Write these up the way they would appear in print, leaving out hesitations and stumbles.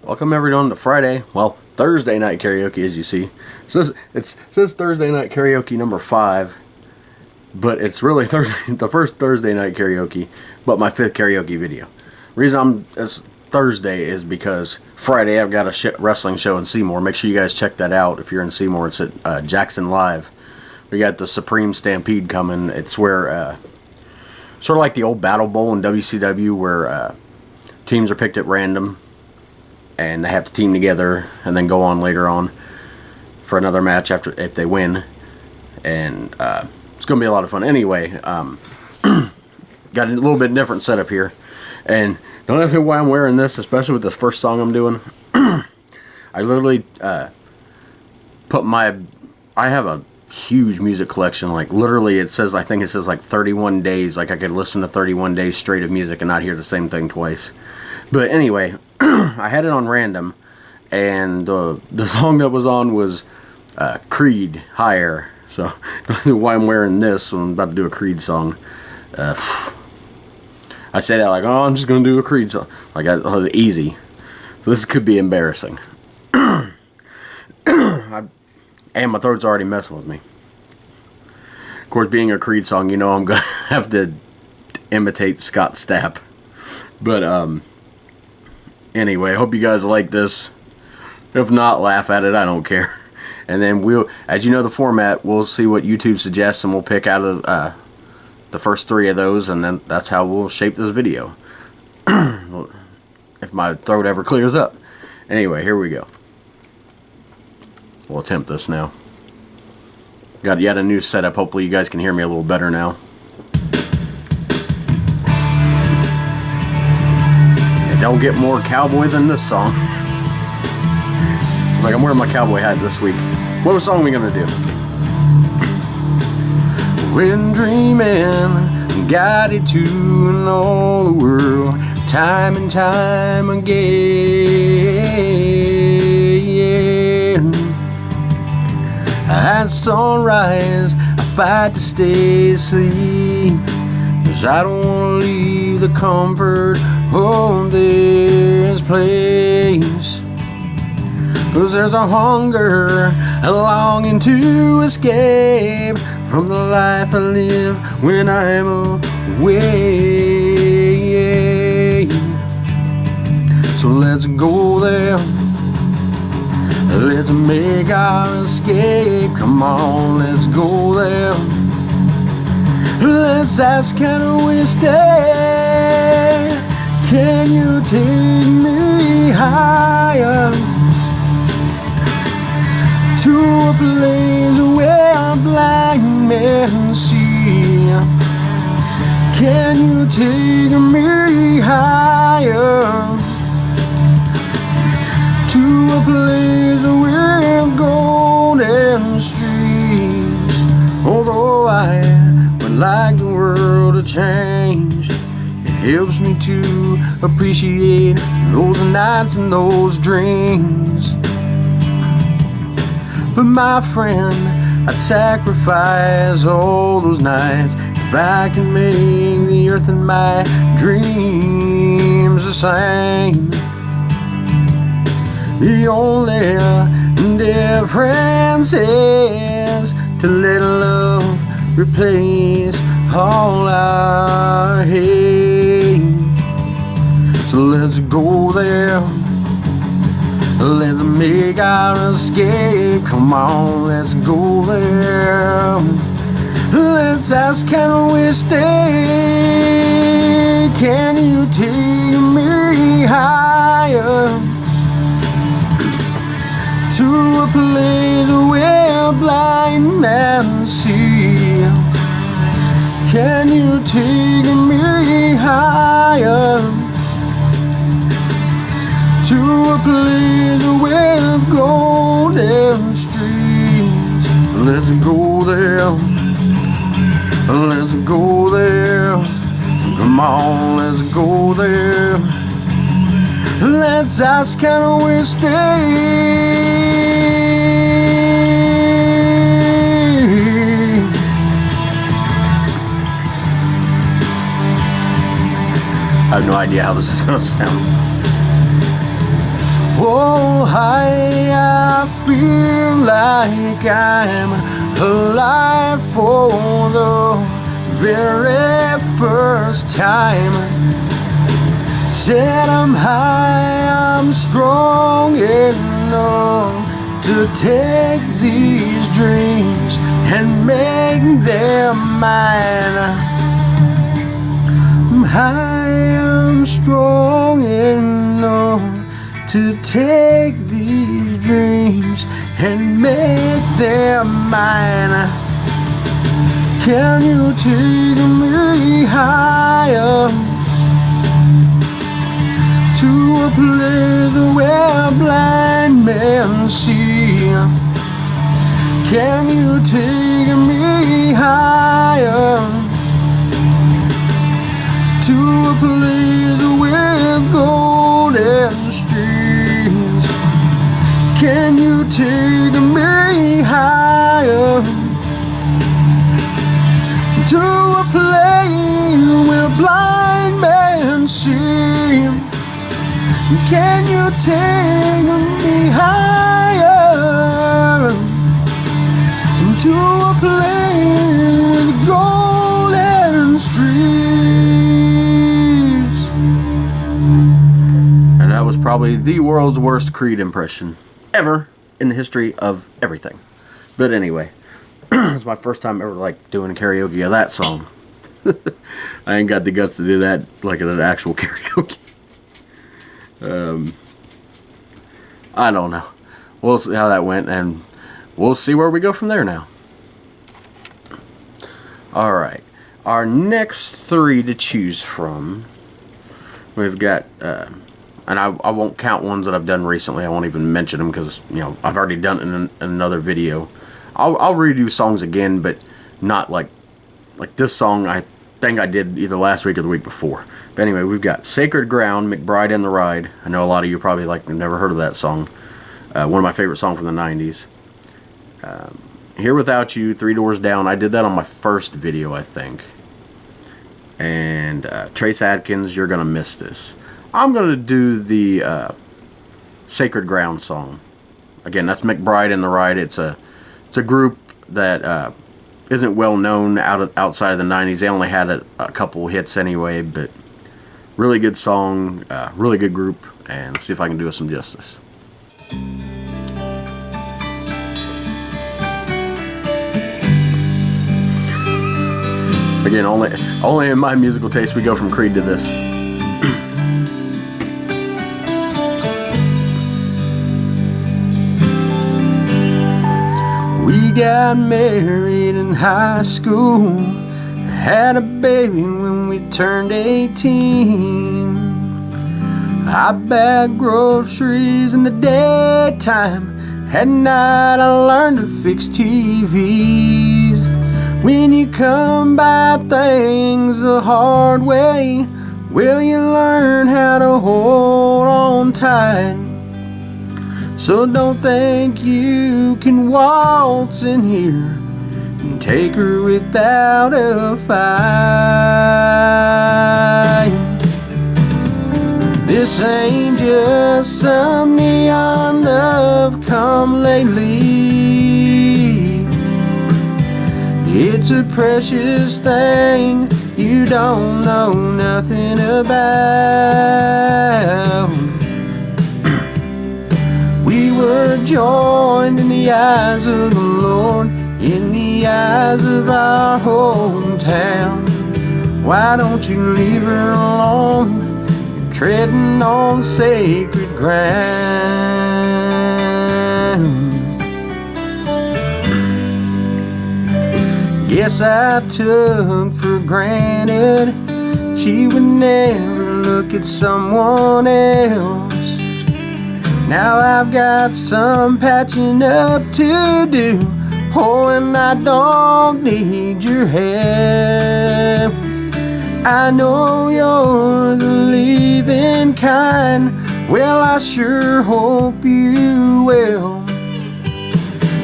Welcome everyone to Friday, well, Thursday night karaoke, as you see. It says Thursday night karaoke number 5, but it's really the first Thursday night karaoke, but my 5th karaoke video. Reason it's Thursday is because Friday I've got a wrestling show in Seymour. Make sure you guys check that out if you're in Seymour. It's at Jackson Live. We got the Supreme Stampede coming. It's where sort of like the old Battle Bowl in WCW, where teams are picked at random and they have to team together and then go on later on for another match after if they win. And it's gonna be a lot of fun. Anyway, got a little bit different setup here, and don't ask me why I'm wearing this, especially with this first song I'm doing. I literally put I have a huge music collection. Like literally, I think it says like 31 days. Like I could listen to 31 days straight of music and not hear the same thing twice. But anyway, I had it on random, and the song that was on was Creed, Higher. So don't know why I'm wearing this when I'm about to do a Creed song. I say that like, oh, I'm just going to do a Creed song. Like, easy. So this could be embarrassing. And my throat's already messing with me. Of course, being a Creed song, you know I'm going to have to imitate Scott Stapp. But, anyway, I hope you guys like this. If not, laugh at it. I don't care. And then as you know the format, we'll see what YouTube suggests, and we'll pick out of the first 3 of those, and then that's how we'll shape this video. If my throat ever clears up. Anyway, here we go. We'll attempt this now. Got yet a new setup. Hopefully you guys can hear me a little better now. And don't get more cowboy than this song. Like I'm wearing my cowboy hat this week. What song are we gonna do? When dreaming, guided to know the world, time and time again. At sunrise, I fight to stay asleep, 'cause I don't wanna leave the comfort of this place. 'Cause there's a hunger, a longing to escape from the life I live when I'm away. So let's go there, let's make our escape. Come on, let's go there. Let's ask, can we stay? Can you take me higher? To a place where blind men see. Can you take me higher? To a place with golden streets. Although I would like the world to change, it helps me to appreciate those nights and those dreams. But my friend, I'd sacrifice all those nights if I could make the earth and my dreams the same. The only difference is to let love replace all our hate. So let's go there. Let's make our escape. Come on, let's go there. Let's ask, can we stay? Can you take me higher? To a place where blind men see. Can you take me higher? To a place with golden streets. Let's go there. Let's go there. Come on, let's go there. Let's ask, can we stay? I have no idea how this is going to sound. Oh, I feel like I'm alive for the very first time. Said I'm high, I'm strong enough to take these dreams and make them mine. I'm high, I'm strong enough to take these dreams and make them mine. Can you take me higher to a place where blind men see? Can you take me higher to a place with golden streets? Can you take me higher to a place where blind men see? Can you take me higher to a place with golden streets? And that was probably the world's worst Creed impression ever in the history of everything. But anyway, it's my first time ever like doing karaoke of that song. I ain't got the guts to do that like at an actual karaoke. I don't know. We'll see how that went, and we'll see where we go from there now. Alright, our next three to choose from, we've got, and I won't count ones that I've done recently. I won't even mention them because, you know, I've already done it in another video. I'll redo songs again, but not like this song. I think I did either last week or the week before. But anyway, we've got Sacred Ground, McBride and the Ride. I know a lot of you probably have never heard of that song. One of my favorite songs from the 90s. Here Without You, Three Doors Down. I did that on my first video, I think. And Trace Adkins, You're Gonna Miss This. I'm gonna do the Sacred Ground song. Again, that's McBride and the Ride. It's a group that isn't well known outside of the 90s. They only had a couple hits anyway, but really good song, really good group, and let's see if I can do it some justice. Again, only in my musical taste we go from Creed to this. We got married in high school, had a baby when we turned 18. I bagged groceries in the daytime, at night I learned to fix TVs. When you come by things the hard way, will you learn how to hold on tight? So don't think you can waltz in here and take her without a fight. This ain't just some neon love come lately. It's a precious thing you don't know nothing about. We were joined in the eyes of the Lord, in the eyes of our hometown. Why don't you leave her alone, treading on sacred ground? Guess I took for granted she would never look at someone else. Now I've got some patching up to do, oh, and I don't need your help. I know you're the leaving kind, well, I sure hope you will.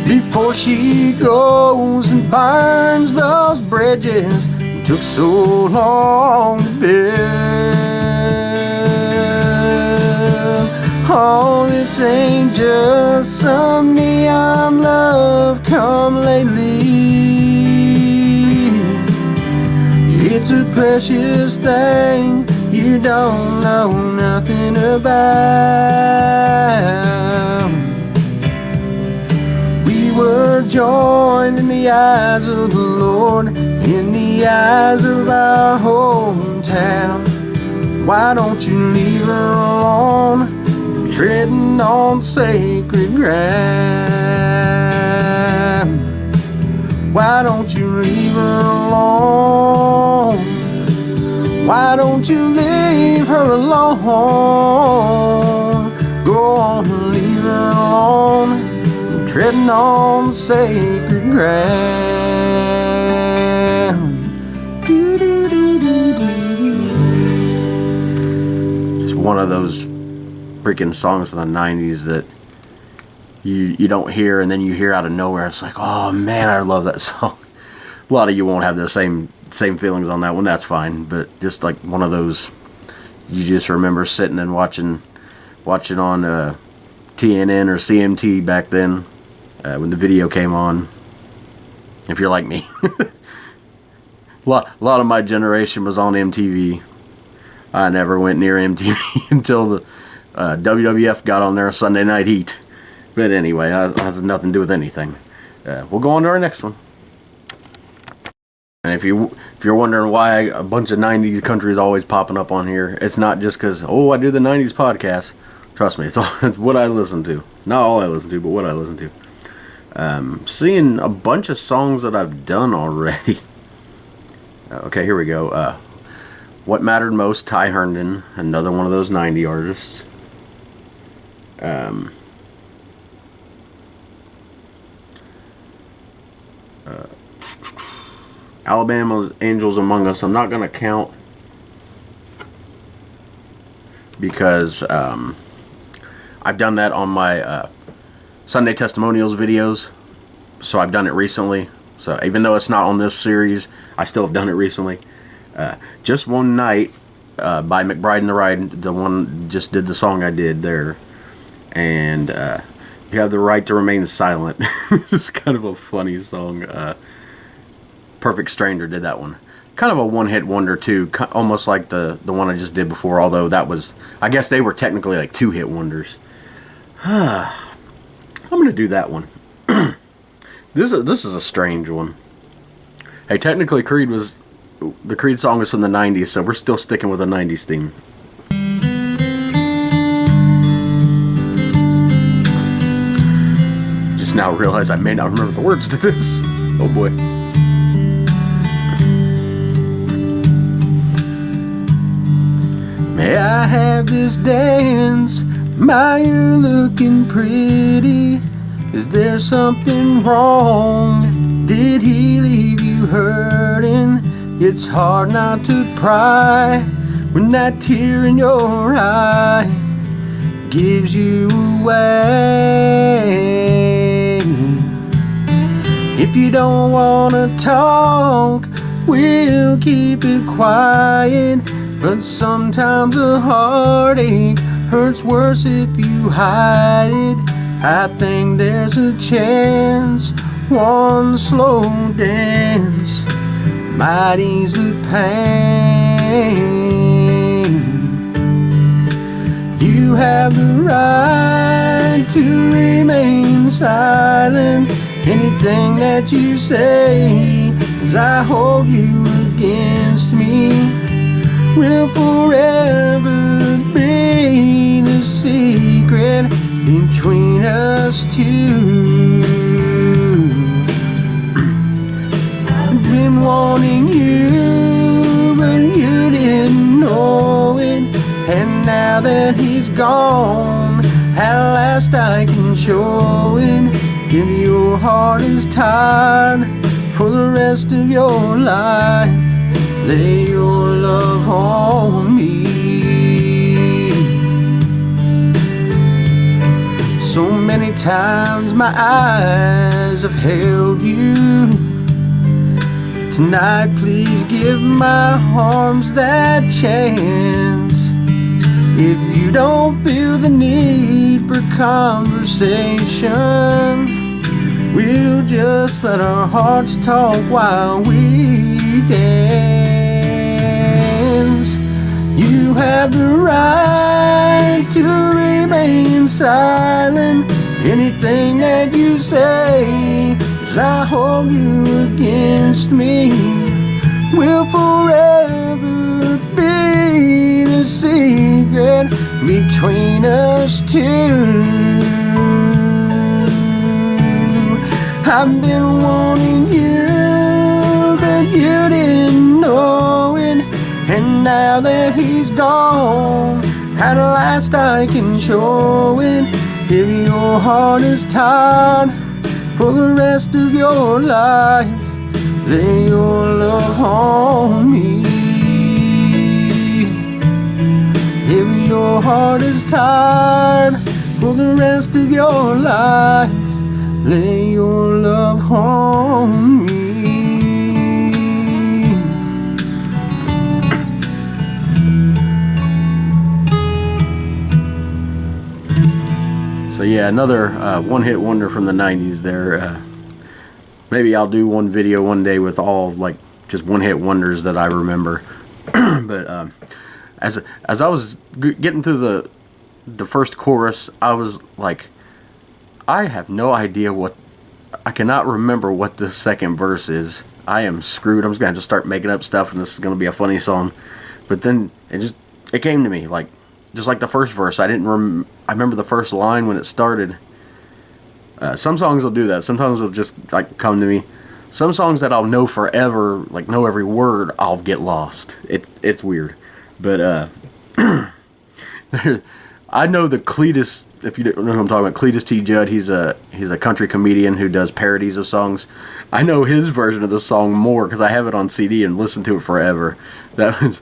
Before she goes and burns those bridges it took so long to build. Oh, this this ain't just some neon love come lately. It's a precious thing you don't know nothing about. We were joined in the eyes of the Lord, in the eyes of our hometown. Why don't you leave her alone, treading on sacred ground? Why don't you leave her alone? Why don't you leave her alone? Go on and leave her alone, treading on sacred ground. Just one of those freaking songs from the 90s that you don't hear, and then you hear out of nowhere. It's like, oh man, I love that song. A lot of you won't have the same feelings on that one. That's fine, but just like one of those, you just remember sitting and watching on TNN or CMT back then when the video came on. If you're like me, a lot of my generation was on MTV. I never went near MTV until the WWF got on there, Sunday Night Heat. But anyway, it has nothing to do with anything. We'll go on to our next one. And if you're wondering why a bunch of 90s country is always popping up on here, it's not just because, I do the 90s podcast. Trust me, it's what I listen to. Not all I listen to, but what I listen to. Seeing a bunch of songs that I've done already. Okay, here we go. What Mattered Most, Ty Herndon, another one of those 90 artists. Alabama's Angels Among Us, I'm not going to count because I've done that on my Sunday Testimonials videos, so I've done it recently. So even though it's not on this series, I still have done it recently. Just One Night by McBride and the Ride, the one just did the song I did there. And You Have the Right to Remain Silent. It's kind of a funny song. Perfect Stranger did that one. Kind of a one-hit wonder too, almost like the one I just did before, although that was, I guess they were technically like two-hit wonders. I'm gonna do that one. This is a strange one. Hey, technically the Creed song was from the 90s, so we're still sticking with the 90s theme. Just now realize I may not remember the words to this. Oh boy. May I have this dance? My, you're looking pretty. Is there something wrong? Did he leave you hurting? It's hard not to pry when that tear in your eye gives you away. If you don't wanna talk, we'll keep it quiet. But sometimes a heartache hurts worse if you hide it. I think there's a chance one slow dance might ease the pain. You have the right to remain silent. Anything that you say as I hold you against me will forever be the secret between us two. I've been wanting you, but you didn't know it. And now that he's gone, at last I can show it. If your heart is tired for the rest of your life, lay your love on me. So many times my eyes have held you. Tonight please give my arms that chance. If you don't feel the need for conversation, we'll just let our hearts talk while we dance. You have the right to remain silent. Anything that you say, as I hold you against me, will forever be the secret between us two. I've been wanting you, but you didn't know it. And now that he's gone, at last I can show it. If your heart is tired for the rest of your life, lay your love on me. If your heart is tired for the rest of your life, lay your love on me. So yeah, another one-hit wonder from the 90s there. Maybe I'll do one video one day with all, like, just one-hit wonders that I remember. But as I was getting through the first chorus, I was like, I have no idea I cannot remember what this second verse is. I am screwed. I'm just going to start making up stuff, and this is going to be a funny song. But then it came to me, like, just like the first verse. I remember the first line when it started. Some songs will do that. Sometimes it'll just, like, come to me. Some songs that I'll know forever, like, know every word, I'll get lost. It's weird. But I know the Cletus, if you don't know who I'm talking about, Cletus T. Judd. He's a country comedian who does parodies of songs. I know his version of the song more because I have it on CD and listen to it forever. That was,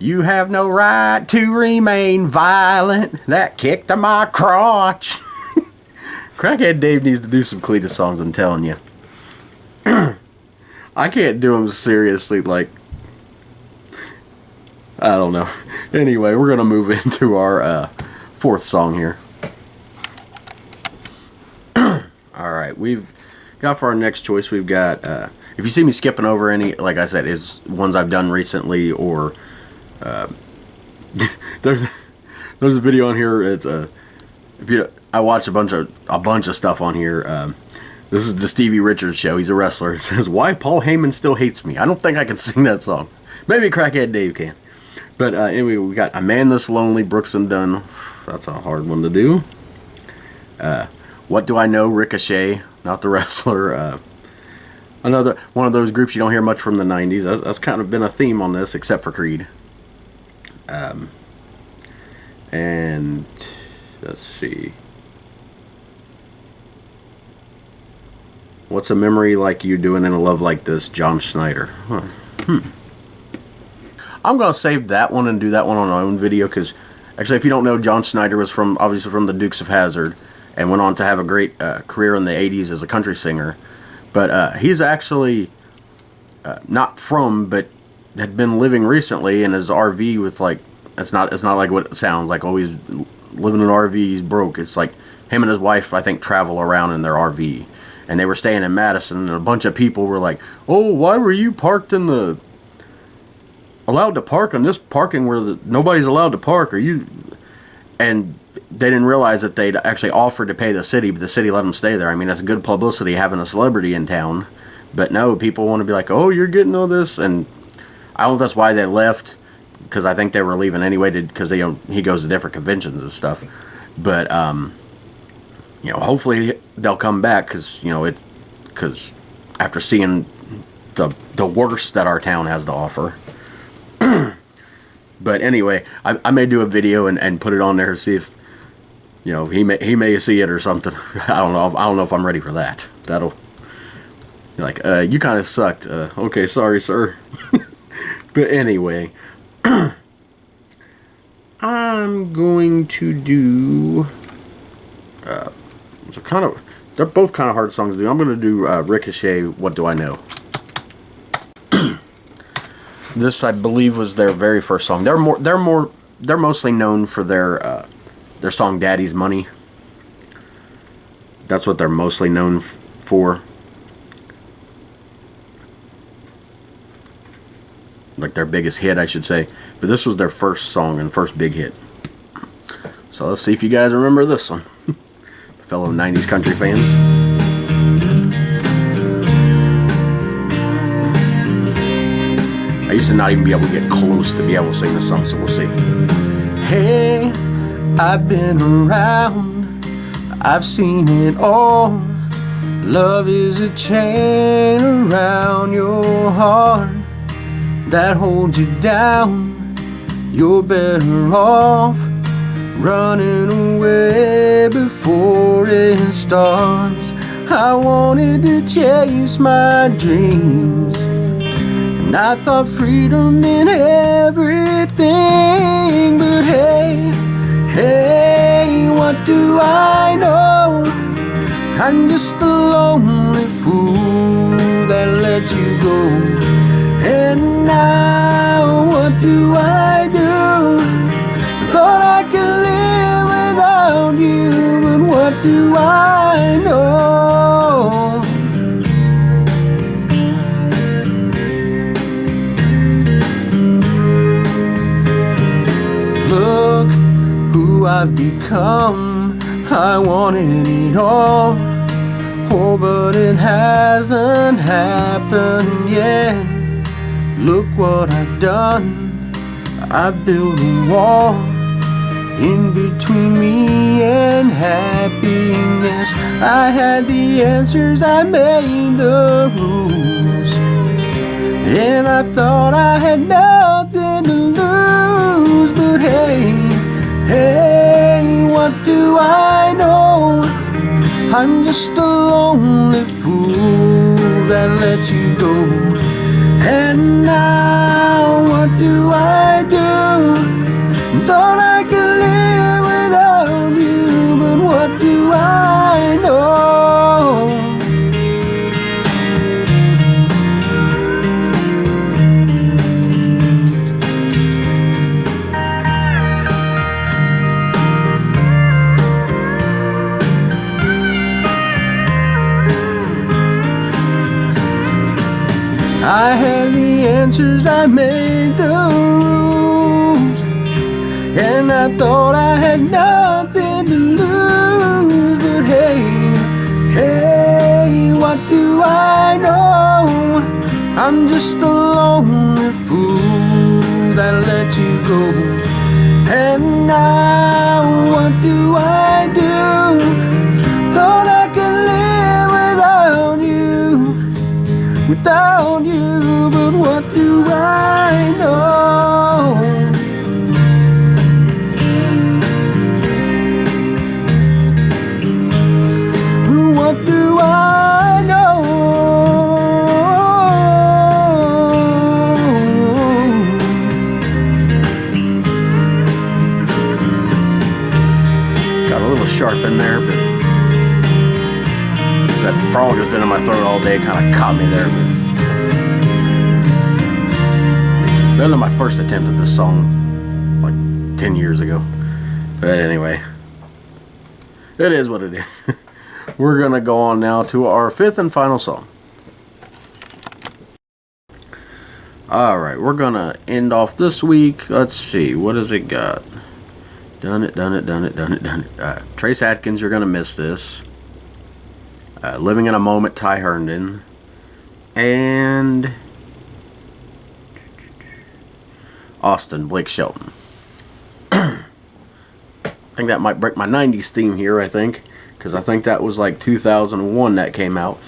you have no right to remain violent. That kick to my crotch. Crackhead Dave needs to do some Cletus songs, I'm telling you. I can't do them seriously, like, I don't know. Anyway, we're going to move into our fourth song here. Alright, we've got for our next choice, we've got, if you see me skipping over any, like I said, it's ones I've done recently, or there's a video on here. It's I watch a bunch of stuff on here. This is the Stevie Richards show. He's a wrestler. It says, "Why Paul Heyman Still Hates Me." I don't think I can sing that song. Maybe Crackhead Dave can. But anyway, we got "A Man This Lonely," Brooks and Dunn. That's a hard one to do. "What Do I Know," Ricochet, not the wrestler. Another one of those groups you don't hear much from the 90s. That's kind of been a theme on this, except for Creed. And let's see. "What's a Memory Like You Doing in a Love Like This," John Schneider. I'm going to save that one and do that one on our own video, because actually, if you don't know, John Schneider was obviously from the Dukes of Hazzard and went on to have a great career in the 80s as a country singer. But he's actually not from, but had been living recently in his RV with, like, it's not like what it sounds like. Oh, he's living in an RV, he's broke. It's like him and his wife, I think, travel around in their RV. And they were staying in Madison, and a bunch of people were like, "Oh, why were you parked in allowed to park on this parking where nobody's allowed to park? Are you?" And they didn't realize that they'd actually offered to pay the city, but the city let them stay there. I mean, that's good publicity having a celebrity in town. But no, people want to be like, "Oh, you're getting all this," and I don't know if that's why they left, because I think they were leaving anyway, because he goes to different conventions and stuff. But hopefully they'll come back, because after seeing the worst that our town has to offer. But anyway, I may do a video and put it on there to see if he may see it or something. I don't know if I'm ready for that. That'll, like, you kind of sucked. Okay, sorry, sir. But anyway, I'm going to do. They're both kind of hard songs to do. I'm going to do Ricochet, "What Do I Know." This, I believe, was their very first song. They're more they're mostly known for their song "Daddy's Money." That's what they're mostly known for. Like their biggest hit, I should say. But this was their first song and first big hit. So let's see if you guys remember this one. Fellow 90s country fans. I used to not even be able to get close to be able to sing this song, so we'll see. Hey, I've been around, I've seen it all. Love is a chain around your heart that holds you down. You're better off running away before it starts. I wanted to chase my dreams, and I thought freedom meant everything. But hey, hey, what do I know? I'm just a lonely fool that let you go. And now what do I do? Thought I could live without you, but what do I know? Look who I've become. I wanted it all, oh, but it hasn't happened yet. Look what I've done. I've built a wall in between me and happiness. I had the answers, I made the rules, and I thought I had nothing to lose. But hey, hey, what do I know? I'm just a lonely fool that let you go. And now what do I do? Thought I could live without you, but what do I know? I had the answers, I made the rules, and I thought I had nothing to lose. But hey, hey, what do I know? I'm just a lonely fool that let you go. And now what do I do? Thought I could live without you, but what do I know? What do I know? Got a little sharp in there, but that frog has been in my throat all day, kind of caught me there. That was my first attempt at this song, like 10 years ago. But anyway, it is what it is. We're going to go on now to our fifth and final song. Alright, we're going to end off this week. Let's see, what has it got? Done it. Trace Adkins, You're Gonna Miss This. Living in a Moment, Ty Herndon. And Austin, Blake Shelton. I think that might break my 90s theme here, I think. Because I think that was like 2001 that came out.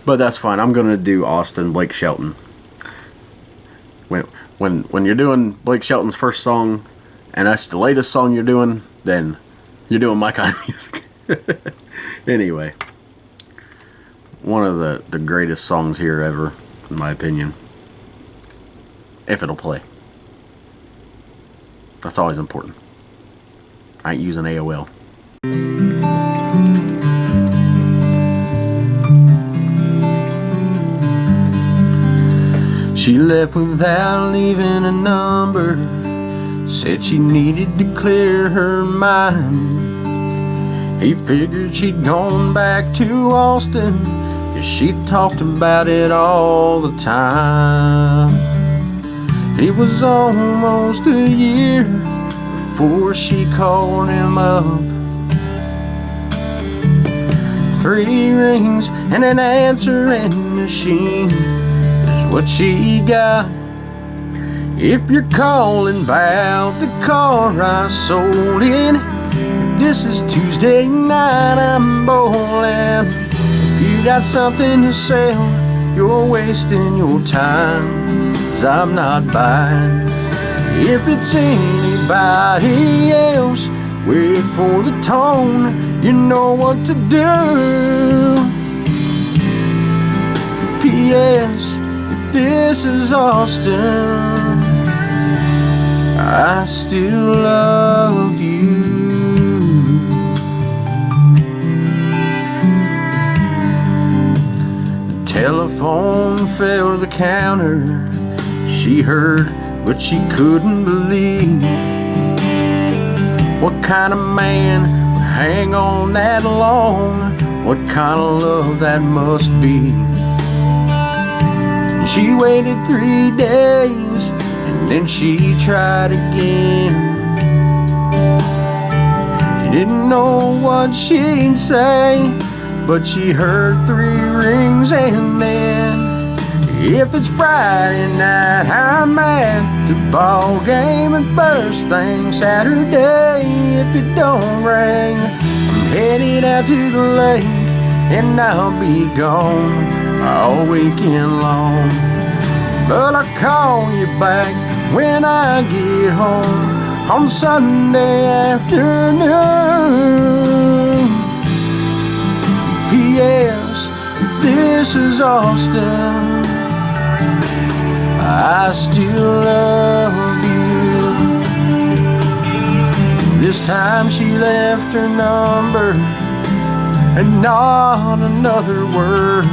But that's fine. I'm going to do Austin, Blake Shelton. When you're doing Blake Shelton's first song, and that's the latest song you're doing, then you're doing my kind of music. Anyway. One of the greatest songs here ever, in my opinion. If it'll play. That's always important. I ain't using AOL. She left without leaving a number. said she needed to clear her mind. He figured she'd gone back to Austin, 'cause she talked about it all the time. It was almost a year before she called him up. 3 rings and an answering machine is what she got. If you're calling about the car I sold in, if this is Tuesday night I'm bowling. If you got something to sell, you're wasting your time, 'cause I'm not buying. If it's anybody else, wait for the tone, you know what to do. P.S. If this is Austin, I still love you. The telephone fell to the counter. She heard, but she couldn't believe. What kind of man would hang on that long? What kind of love that must be? She waited 3 days, and then she tried again. She didn't know what she'd say, but she heard 3 rings and then, if it's Friday night, I'm at the ball game, and first thing Saturday, if it don't rain, I'm headed out to the lake, and I'll be gone all weekend long. But I'll call you back when I get home on Sunday afternoon. P.S. This is Austin, I still love you. This time she left her number and not another word.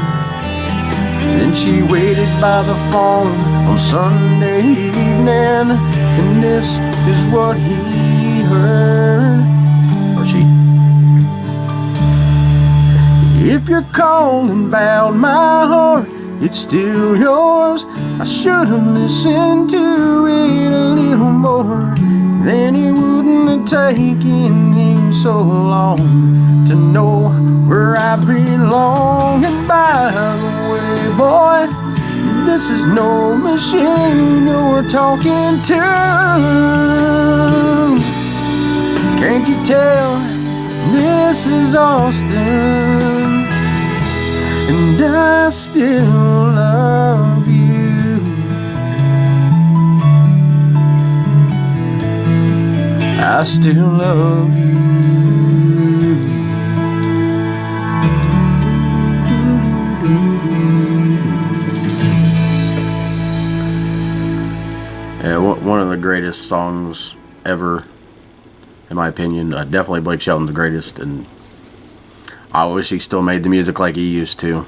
Then she waited by the phone on Sunday evening, and this is what he heard, or she. If you're calling about my heart, it's still yours. I should have listened to it a little more, then it wouldn't have taken him so long to know where I belong. And by the way, boy, this is no machine you're talking to. Can't you tell this is Austin, and I still love you. I still love you. Yeah, one of the greatest songs ever, in my opinion. Definitely Blake Shelton's the greatest, and I wish he still made the music like he used to.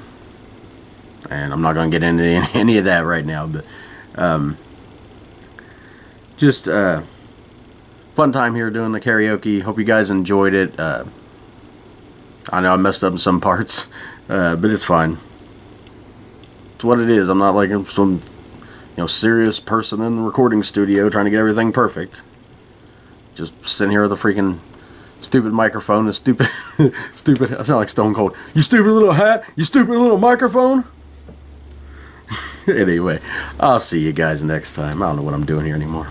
And I'm not going to get into any of that right now, but just fun time here doing the karaoke. Hope you guys enjoyed it. I know I messed up in some parts, but it's fine. It's what it is. I'm not like some serious person in the recording studio trying to get everything perfect. Just sitting here with a freaking stupid microphone and stupid, I sound like Stone Cold. You stupid little hat, you stupid little microphone. Anyway, I'll see you guys next time. I don't know what I'm doing here anymore.